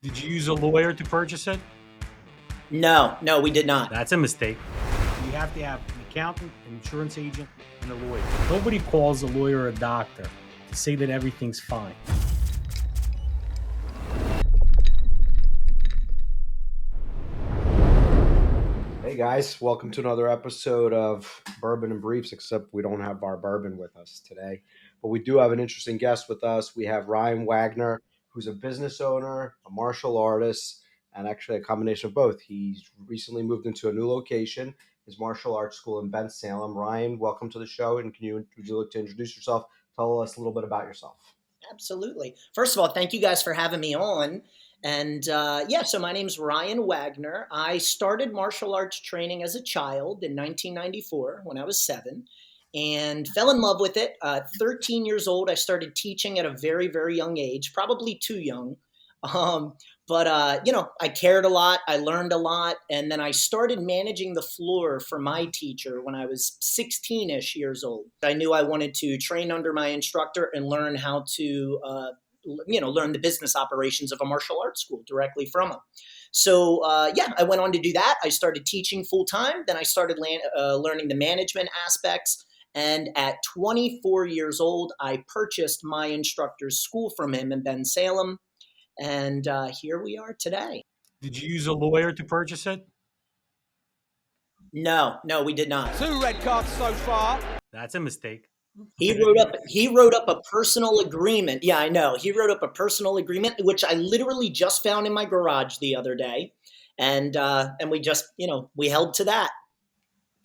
Did you use a lawyer to purchase it? No, we did not. That's a mistake. You have to have an accountant, an insurance agent, and a lawyer. Nobody calls a lawyer or a doctor to say that everything's fine. Hey guys, welcome to another episode of Bourbon and Briefs, except we don't have our bourbon with us today. But we do have an interesting guest with us. We have Ryan Wagner, who's a business owner, a martial artist, and actually a combination of both. He's recently moved into a new location, his martial arts school in Bensalem. Ryan, welcome to the show, and would you like to introduce yourself? Tell us a little bit about yourself. Absolutely. First of all, thank you guys for having me on. And so my name's Ryan Wagner. I started martial arts training as a child in 1994 when I was 7 and fell in love with it. 13 years old, I started teaching at a very, very young age, probably too young. Um, I cared a lot. I learned a lot. And then I started managing the floor for my teacher when I was 16-ish years old. I knew I wanted to train under my instructor and learn how to, learn the business operations of a martial arts school directly from him. So, I went on to do that. I started teaching full time. Then I started learning the management aspects. And at 24 years old, I purchased my instructor's school from him in Bensalem. And here we are today. Did you use a lawyer to purchase it? No, we did not. 2 red cards so far. That's a mistake. He wrote up a personal agreement. Yeah, I know. He wrote up a personal agreement, which I literally just found in my garage the other day. And we just, we held to that.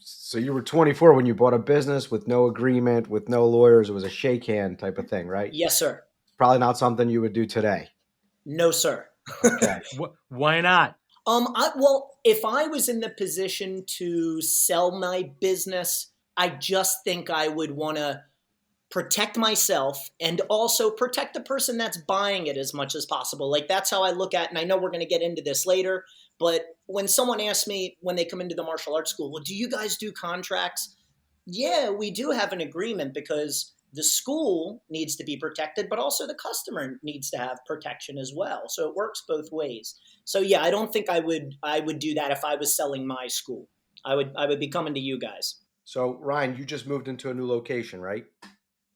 So you were 24 when you bought a business with no agreement, with no lawyers. It was a shake hand type of thing, right? Yes, sir. Probably not something you would do today. No, sir. Okay. Why not? If I was in the position to sell my business, I just think I would want to protect myself and also protect the person that's buying it as much as possible. Like that's how I look at it. And I know we're going to get into this later, but when someone asks me when they come into the martial arts school, well, do you guys do contracts? Yeah, we do have an agreement because the school needs to be protected, but also the customer needs to have protection as well. So it works both ways. So yeah, I don't think I would do that if I was selling my school. I would be coming to you guys. So Ryan, you just moved into a new location, right?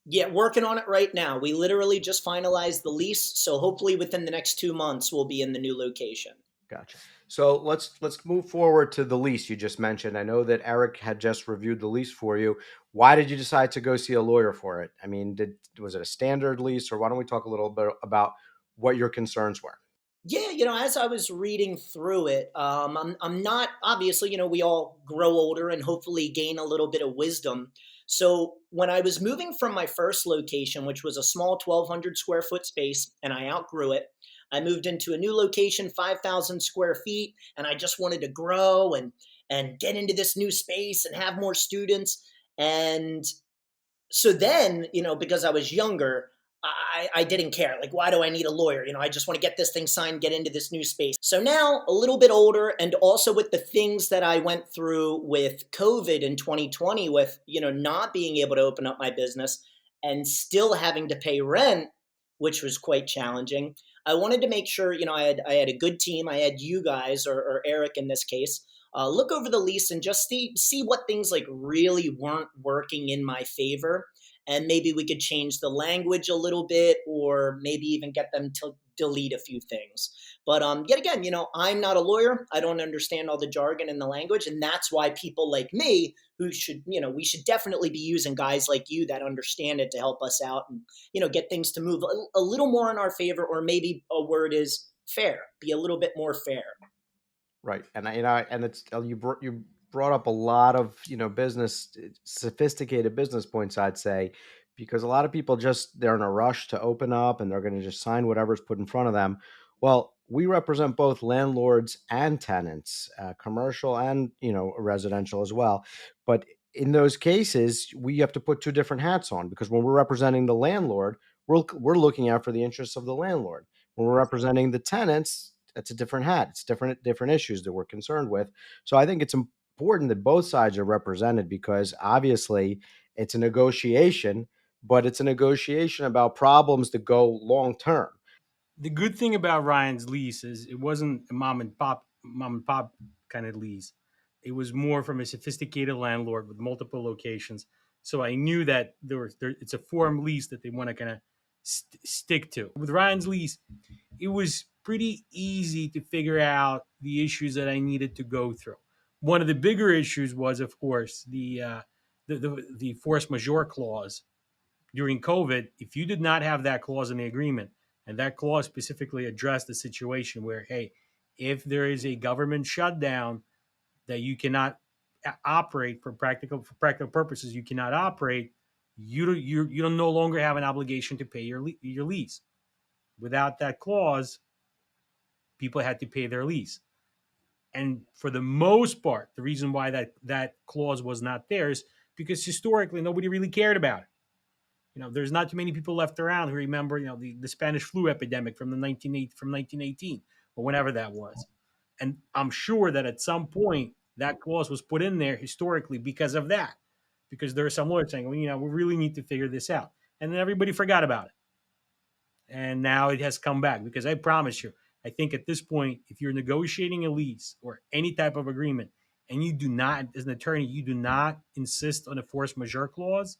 Yeah, working on it right now. We literally just finalized the lease, so hopefully within the next 2 months we'll be in the new location. Gotcha. So let's move forward to the lease you just mentioned. I know that Eric had just reviewed the lease for you. Why did you decide to go see a lawyer for it? I mean, was it a standard lease, or why don't we talk a little bit about what your concerns were? Yeah, as I was reading through it, I'm not obviously, we all grow older and hopefully gain a little bit of wisdom. So when I was moving from my first location, which was a small 1,200 square foot space, and I outgrew it, I moved into a new location, 5,000 square feet, and I just wanted to grow and get into this new space and have more students. And so then, because I was younger, I didn't care. Like, why do I need a lawyer? I just want to get this thing signed, get into this new space. So now, a little bit older, and also with the things that I went through with COVID in 2020, with, not being able to open up my business and still having to pay rent, which was quite challenging. I wanted to make sure, I had a good team. I had you guys, or Eric in this case, look over the lease and just see what things like really weren't working in my favor. And maybe we could change the language a little bit, or maybe even get them to delete a few things. But yet again, I'm not a lawyer. I don't understand all the jargon and the language. And that's why people like me, we should definitely be using guys like you that understand it to help us out and, get things to move a little more in our favor, or maybe a word is fair, be a little bit more fair. Right. And it's you brought up a lot of, sophisticated business points, I'd say, because a lot of people they're in a rush to open up and they're going to just sign whatever's put in front of them. Well, we represent both landlords and tenants, commercial and, residential as well. But in those cases, we have to put two different hats on, because when we're representing the landlord, we're looking out for the interests of the landlord. When we're representing the tenants, that's a different hat. It's different issues that we're concerned with. So I think it's important that both sides are represented, because obviously it's a negotiation, but it's a negotiation about problems that go long term. The good thing about Ryan's lease is it wasn't a mom and pop kind of lease. It was more from a sophisticated landlord with multiple locations. So I knew that it's a form lease that they want to kind of stick to. With Ryan's lease, it was pretty easy to figure out the issues that I needed to go through. One of the bigger issues was, of course, the force majeure clause during COVID. If you did not have that clause in the agreement, and that clause specifically addressed the situation where, hey, if there is a government shutdown that you cannot operate for practical purposes, you cannot operate. You don't no longer have an obligation to pay your lease. Without that clause, people had to pay their lease. And for the most part, the reason why that clause was not there is because historically nobody really cared about it. There's not too many people left around who remember, the Spanish flu epidemic from 1918 or whenever that was. And I'm sure that at some point that clause was put in there historically because of that, because there are some lawyers saying, well, we really need to figure this out. And then everybody forgot about it. And now it has come back because I promise you, I think at this point, if you're negotiating a lease or any type of agreement and you do not, as an attorney, you do not insist on a force majeure clause,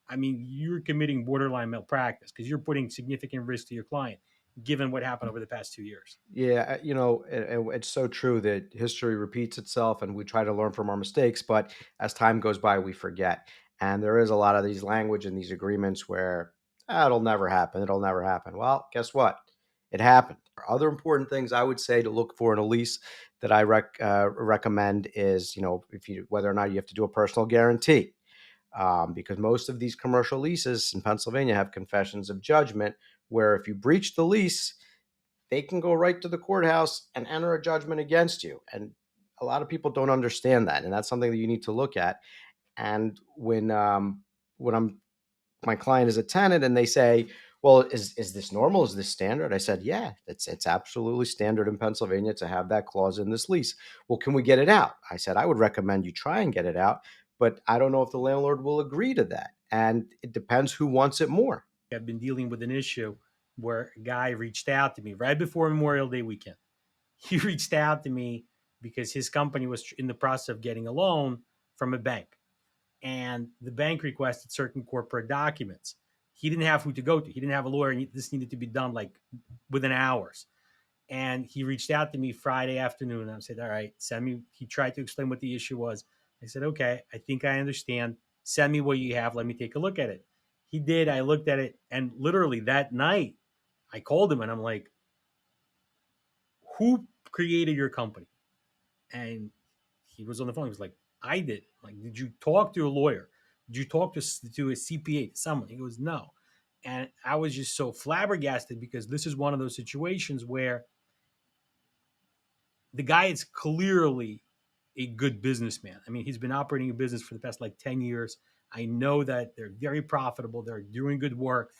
I mean, you're committing borderline malpractice because you're putting significant risk to your client, given what happened over the past 2 years. Yeah, it's so true that history repeats itself and we try to learn from our mistakes, but as time goes by, we forget. And there is a lot of these language and these agreements where it'll never happen. It'll never happen. Well, guess what? It happened. Other important things I would say to look for in a lease that I recommend is, if you whether or not you have to do a personal guarantee, because most of these commercial leases in Pennsylvania have confessions of judgment, where if you breach the lease, they can go right to the courthouse and enter a judgment against you. And a lot of people don't understand that, and that's something that you need to look at. And when I'm my client is a tenant and they say, "Well, is this normal? Is this standard?" I said, "Yeah, it's absolutely standard in Pennsylvania to have that clause in this lease." "Well, can we get it out?" I said, "I would recommend you try and get it out, but I don't know if the landlord will agree to that, and it depends who wants it more." I've been dealing with an issue where a guy reached out to me right before Memorial Day weekend. He reached out to me because his company was in the process of getting a loan from a bank, and the bank requested certain corporate documents. He didn't have who to go to. He didn't have a lawyer, and this needed to be done like within hours. And he reached out to me Friday afternoon. I said, "All right, send me." He tried to explain what the issue was. I said, "Okay, I think I understand. Send me what you have. Let me take a look at it." He did. I looked at it, and literally that night, I called him and I'm like, "Who created your company?" And he was on the phone. He was like, "I did." I'm like, "Did you talk to a lawyer? Did you talk to a CPA, to someone?" He goes, "No." And I was just so flabbergasted because this is one of those situations where the guy is clearly a good businessman. I mean, he's been operating a business for the past like 10 years. I know that they're very profitable, they're doing good work.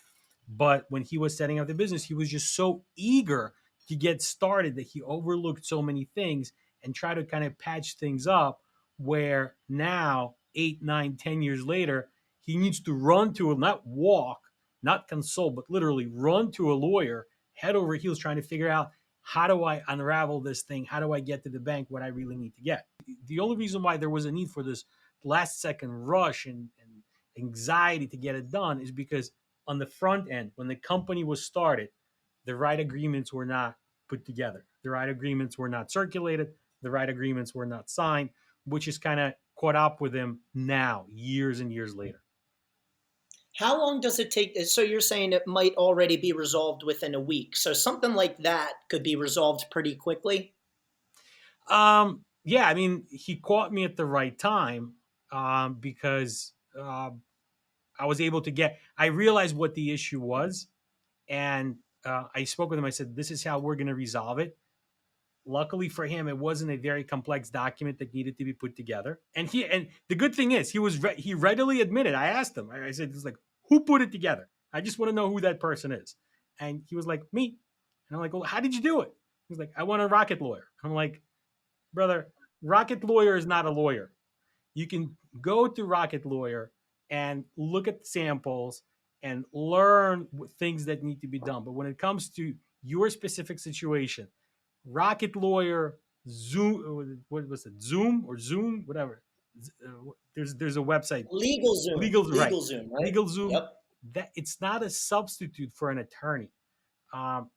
But when he was setting up the business, he was just so eager to get started that he overlooked so many things and tried to kind of patch things up. Where now, 8, 9, 10 years later, he needs to run to not walk, not consult, but literally run to a lawyer, head over heels, trying to figure out, how do I unravel this thing? How do I get to the bank what I really need to get? The only reason why there was a need for this last second rush and anxiety to get it done is because on the front end, when the company was started, the right agreements were not put together. The right agreements were not circulated. The right agreements were not signed, which is kind of caught up with him now, years and years later. How long does it take? So you're saying it might already be resolved within a week. So something like that could be resolved pretty quickly. Yeah, I mean, he caught me at the right time because I was able to I realized what the issue was, and I spoke with him. I said, "This is how we're going to resolve it." Luckily for him, it wasn't a very complex document that needed to be put together. And the good thing is, he readily admitted. I asked him. I said, "It's like, who put it together? I just want to know who that person is." And he was like, "Me." And I'm like, "Well, how did you do it?" He's like, "I want a Rocket lawyer." I'm like, "Brother, Rocket lawyer is not a lawyer. You can go to Rocket Lawyer and look at samples and learn things that need to be done. But when it comes to your specific situation. Rocket Lawyer, Zoom, what was it? Zoom, whatever. There's a website, right? Legal Zoom, right? Legal Zoom. Yep. That it's not a substitute for an attorney.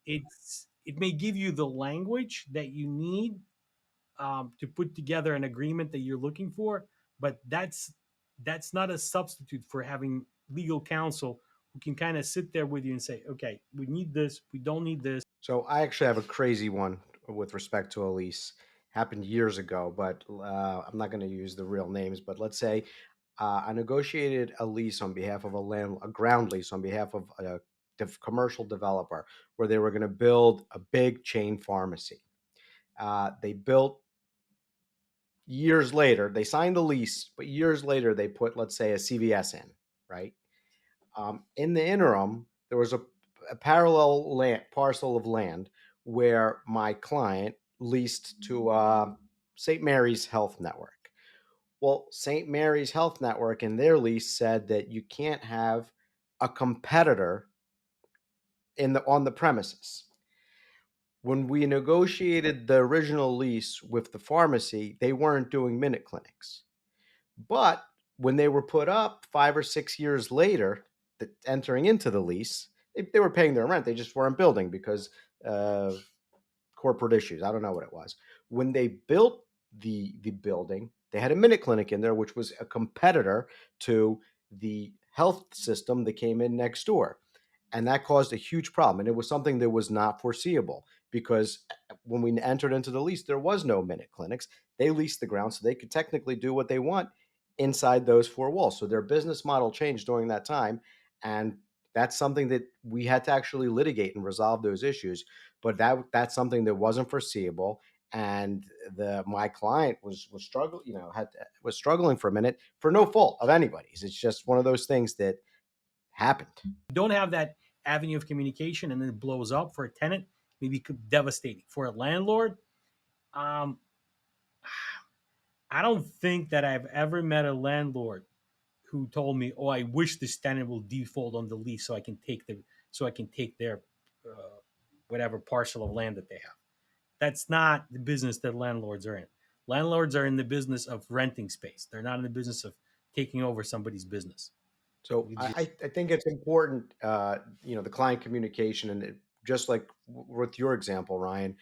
It may give you the language that you need to put together an agreement that you're looking for, but that's not a substitute for having legal counsel who can kind of sit there with you and say, okay, we need this, we don't need this. So I actually have a crazy one with respect to a lease. Happened years ago, but I'm not going to use the real names. But let's say I negotiated a lease on behalf of a ground lease on behalf of a commercial developer where they were going to build a big chain pharmacy. They built years later. They signed the lease, but years later they put, let's say, a CVS in, right? In the interim, there was a parallel parcel of land where my client leased to St. Mary's Health Network. Well, St. Mary's Health Network in their lease said that you can't have a competitor on the premises. When we negotiated the original lease with the pharmacy, they weren't doing minute clinics. But when they were put up 5 or 6 years later, entering into the lease, they were paying their rent. They just weren't building because corporate issues. I don't know what it was. When they built the building, they had a minute clinic in there, which was a competitor to the health system that came in next door. And that caused a huge problem. And it was something that was not foreseeable because when we entered into the lease, there was no minute clinics. They leased the ground so they could technically do what they want inside those four walls. So their business model changed during that time. And that's something that we had to actually litigate and resolve those issues. But that's something that wasn't foreseeable. And my client was struggling, was struggling for a minute for no fault of anybody's. It's just one of those things that happened. Don't have that avenue of communication and then it blows up for a tenant, maybe devastating. For a landlord, um, I don't think that I've ever met a landlord who told me, "Oh, I wish this tenant will default on the lease so I can take their whatever parcel of land that they have." That's not the business that landlords are in. Landlords are in the business of renting space. They're not in the business of taking over somebody's business. So I think it's important, the client communication, and just like with your example, Ryan,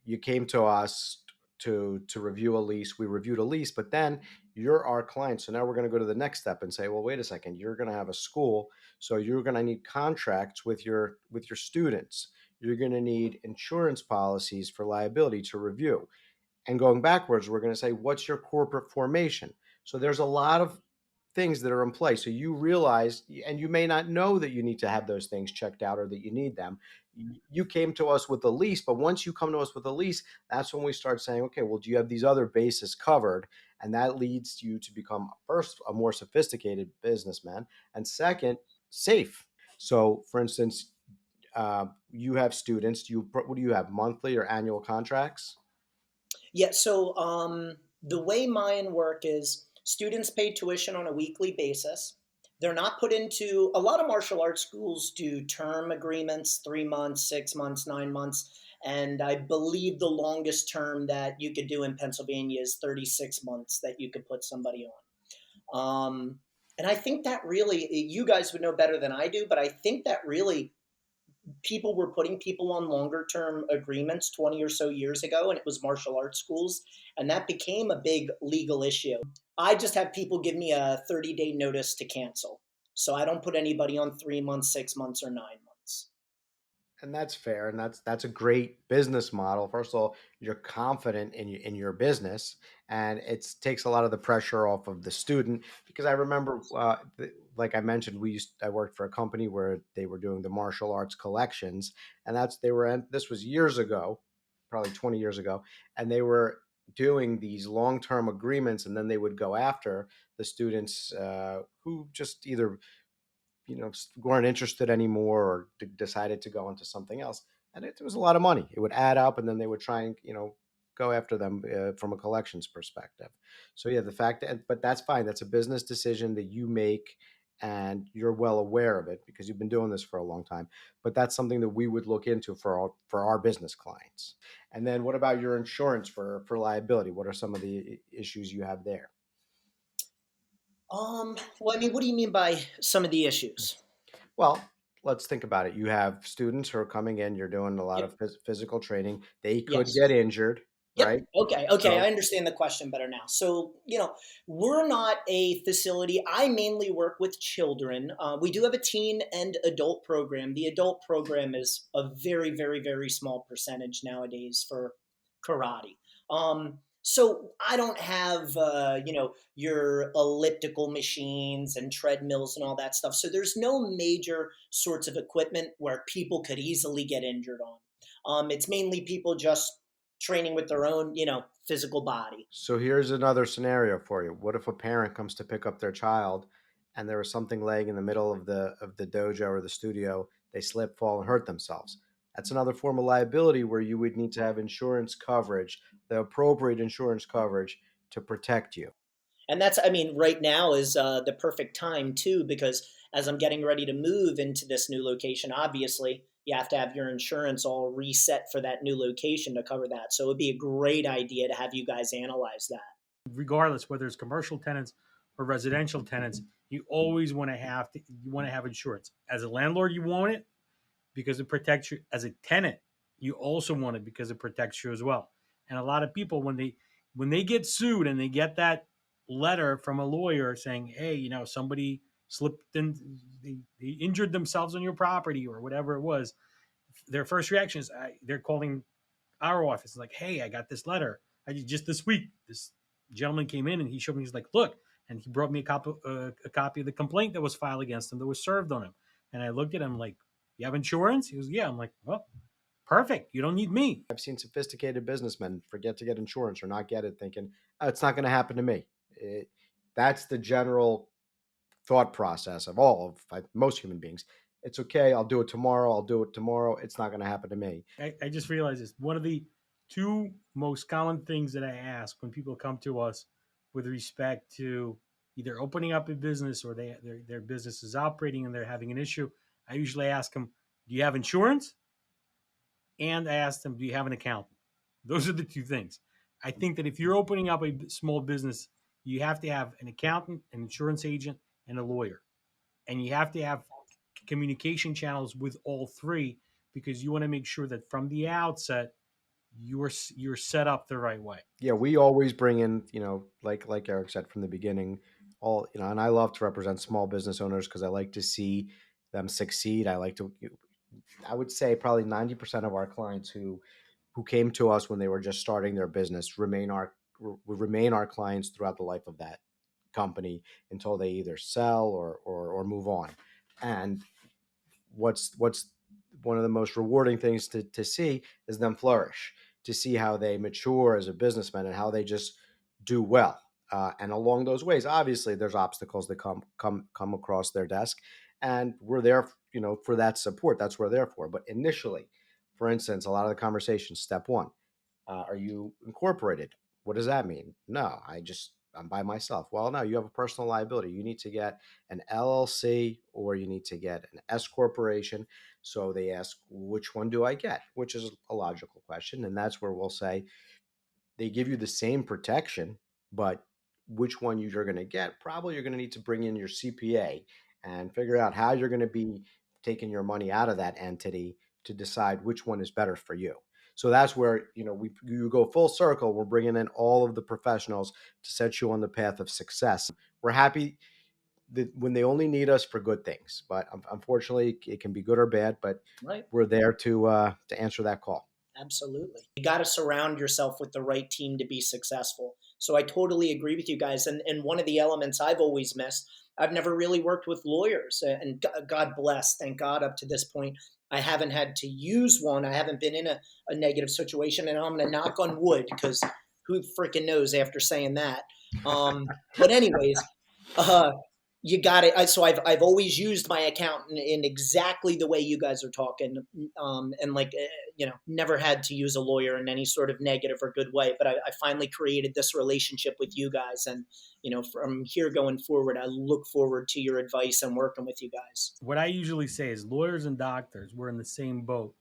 you came to us to review a lease. We reviewed a lease, but then you're our client. So now we're going to go to the next step and say, well, wait a second, you're going to have a school, so you're going to need contracts with your students. You're going to need insurance policies for liability to review. And going backwards, we're going to say, what's your corporate formation? So there's a lot of things that are in place. So you realize, and you may not know that you need to have those things checked out or that you need them. You came to us with a lease, but once you come to us with a lease, that's when we start saying, okay, well, do you have these other bases covered? And that leads you to become, first, a more sophisticated businessman, and second, safe. So, for instance, you have students. What do you have? Monthly or annual contracts? Yeah, so the way mine work is students pay tuition on a weekly basis. They're not put into a lot of martial arts schools do term agreements, 3 months, 6 months, 9 months. And I believe the longest term that you could do in Pennsylvania is 36 months that you could put somebody on. And I think that really, you guys would know better than I do, but I think that really people were putting people on longer term agreements 20 or so years ago, and it was martial arts schools, and that became a big legal issue. I just have people give me a 30-day notice to cancel, so I don't put anybody on 3 months, 6 months, or 9 months. And that's fair, and that's a great business model. First of all, you're confident in your business, and it takes a lot of the pressure off of the student. Because I remember, like I mentioned, I worked for a company where they were doing the martial arts collections, and this was years ago, probably 20 years ago, and they were doing these long-term agreements, and then they would go after the students who just either weren't interested anymore or decided to go into something else. And it was a lot of money. It would add up, and then they would try and go after them from a collections perspective. So yeah, but that's fine. That's a business decision that you make, and you're well aware of it because you've been doing this for a long time. But that's something that we would look into for our business clients. And then what about your insurance for liability? What are some of the issues you have there? Well, I mean, what do you mean by some of the issues? Well, let's think about it. You have students who are coming in, you're doing a lot Yep. of physical training. They could Yes. get injured, Yep. right? Okay. Okay. I So, understand the question better now. So, we're not a facility. I mainly work with children. We do have a teen and adult program. The adult program is a very, very, very small percentage nowadays for karate. So I don't have, your elliptical machines and treadmills and all that stuff. So there's no major sorts of equipment where people could easily get injured on. It's mainly people just training with their own, physical body. so here's another scenario for you. What if a parent comes to pick up their child and there was something laying in the middle of the dojo or the studio, they slip, fall, and hurt themselves? That's another form of liability where you would need to have insurance coverage, the appropriate insurance coverage to protect you. And that's, I mean, right now is the perfect time too, because as I'm getting ready to move into this new location, obviously you have to have your insurance all reset for that new location to cover that. So it'd be a great idea to have you guys analyze that. Regardless whether it's commercial tenants or residential tenants, you always want to have insurance. As a landlord, you want it because it protects you. As a tenant, you also want it because it protects you as well. And a lot of people, when they get sued and they get that letter from a lawyer saying, "Hey, somebody slipped in, they injured themselves on your property or whatever it was," their first reaction is they're calling our office. Like, "Hey, I got this letter. Just this week, this gentleman came in and he showed me. He's like, look," and he brought me a copy of the complaint that was filed against him that was served on him. And I looked at him like, "You have insurance?" He was, "Yeah." I'm like, "Well, perfect. You don't need me." I've seen sophisticated businessmen forget to get insurance or not get it, thinking, "Oh, it's not going to happen to me." That's the general thought process of most human beings. It's okay. I'll do it tomorrow. I'll do it tomorrow. It's not going to happen to me. I just realized this. One of the two most common things that I ask when people come to us with respect to either opening up a business or their business is operating and they're having an issue, I usually ask them, "Do you have insurance?" And I ask them, "Do you have an accountant?" Those are the two things. I think that if you're opening up a small business, you have to have an accountant, an insurance agent, and a lawyer. And you have to have communication channels with all three because you want to make sure that from the outset you're set up the right way. Yeah, we always bring in, like Eric said from the beginning, and I love to represent small business owners because I like to see them succeed. I would say probably 90% of our clients who came to us when they were just starting their business remain our clients throughout the life of that company until they either sell or move on. And what's one of the most rewarding things to see is them flourish, to see how they mature as a businessman and how they just do well. And along those ways, obviously, there's obstacles that come across their desk, and we're there, for that support. That's what we're there for. But initially, for instance, a lot of the conversations, step one, are you incorporated? What does that mean? No, I'm by myself. Well, no, you have a personal liability. You need to get an LLC or you need to get an S corporation. So they ask, which one do I get? Which is a logical question. And that's where we'll say they give you the same protection, but which one you're going to get, probably you're going to need to bring in your CPA and figure out how you're going to be taking your money out of that entity to decide which one is better for you. So that's where, you go full circle. We're bringing in all of the professionals to set you on the path of success. We're happy that when they only need us for good things, but unfortunately it can be good or bad, but Right. we're there to answer that call. Absolutely. You got to surround yourself with the right team to be successful. So I totally agree with you guys. And one of the elements I've always missed, I've never really worked with lawyers. And God bless, thank God, up to this point, I haven't had to use one. I haven't been in a negative situation. And I'm going to knock on wood because who freaking knows after saying that. But anyways, uh, You got it. So I've always used my accountant in exactly the way you guys are talking, and like never had to use a lawyer in any sort of negative or good way. But I finally created this relationship with you guys, and from here going forward, I look forward to your advice and working with you guys. What I usually say is lawyers and doctors, we're in the same boat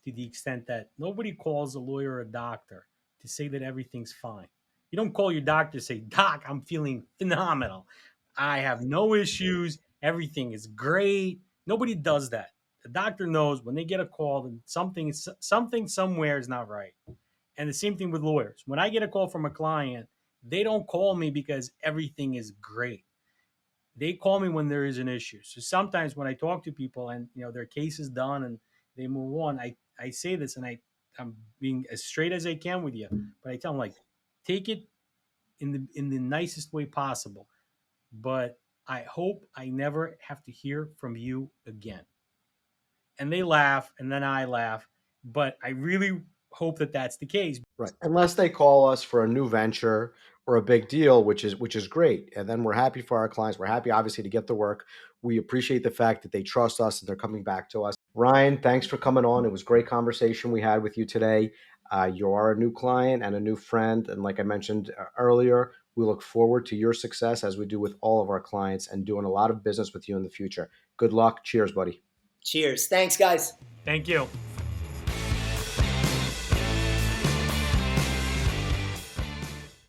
to the extent that nobody calls a lawyer or a doctor to say that everything's fine. You don't call your doctor and say, Doc, I'm feeling phenomenal. I have no issues. Everything is great. Nobody does that. The doctor knows when they get a call that something somewhere is not right. And the same thing with lawyers. When I get a call from a client, they don't call me because everything is great. They call me when there is an issue. So sometimes when I talk to people and their case is done and they move on, I say this and I'm being as straight as I can with you, but I tell them like, take it in the nicest way possible. But I hope I never have to hear from you again. And they laugh, and then I laugh. But I really hope that that's the case. Right. Unless they call us for a new venture or a big deal, which is great. And then we're happy for our clients. We're happy, obviously, to get the work. We appreciate the fact that they trust us and they're coming back to us. Ryan, thanks for coming on. It was a great conversation we had with you today. You are a new client and a new friend. And like I mentioned earlier, we look forward to your success as we do with all of our clients and doing a lot of business with you in the future. Good luck. Cheers, buddy. Cheers. Thanks, guys. Thank you.